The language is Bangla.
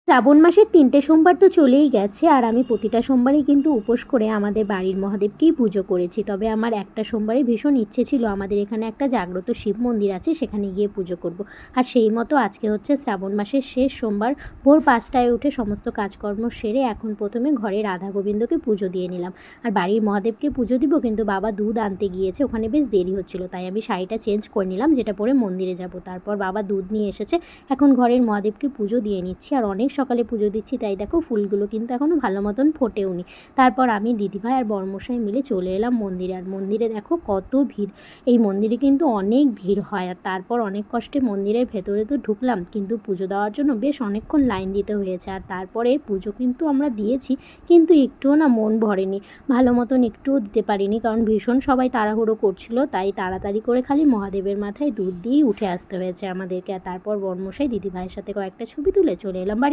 শ্রাবণ মাসের ৩টে সোমবার তো চলেই গেছে, আর আমি প্রতিটা সোমবারই কিন্তু উপোস করে আমাদের বাড়ির মহাদেবকেই পুজো করেছি। তবে আমার একটা সোমবারে ভীষণ ইচ্ছে ছিল আমাদের এখানে একটা জাগ্রত শিব মন্দির আছে, সেখানে গিয়ে পুজো করব। আর সেই মতো আজকে হচ্ছে শ্রাবণ মাসের শেষ সোমবার। ভোর ৫টায় উঠে সমস্ত কাজকর্ম সেরে এখন প্রথমে ঘরে রাধা গোবিন্দকে পুজো দিয়ে নিলাম। আর বাড়ির মহাদেবকে পুজো দিব, কিন্তু বাবা দুধ আনতে গিয়েছে, ওখানে বেশ দেরি হচ্ছিল, তাই আমি শাড়িটা চেঞ্জ করে নিলাম যেটা পরে মন্দিরে যাব। তারপর বাবা দুধ নিয়ে এসেছে, এখন ঘরের মহাদেবকে পুজো দিয়ে নিচ্ছি। আর অনেক সকালে পুজো দিচ্ছি, তাই দেখো ফুলগুলো কিন্তু এখনও ভালো মতন ফোটেওনি। তারপর আমি দিদিভাই আর বড়মশাই মিলে চলে এলাম মন্দিরে। আর মন্দিরে দেখো কত ভিড়, এই মন্দিরে কিন্তু অনেক ভিড় হয়। আর তারপর অনেক কষ্টে মন্দিরের ভেতরে তো ঢুকলাম, কিন্তু পুজো দেওয়ার জন্য বেশ অনেকক্ষণ লাইন দিতে হয়েছে। আর তারপরে পুজো কিন্তু আমরা দিয়েছি, কিন্তু একটুও না মন ভরেনি, ভালো মতন একটুও দিতে পারিনি, কারণ ভীষণ সবাই তাড়াহুড়ো করছিল, তাই তাড়াতাড়ি করে খালি মহাদেবের মাথায় দুধ দিয়েই উঠে আসতে হয়েছে আমাদেরকে। আর তারপর বড়মশাই দিদিভাইয়ের সাথে কয়েকটা ছবি তুলে চলে এলাম বাড়ি।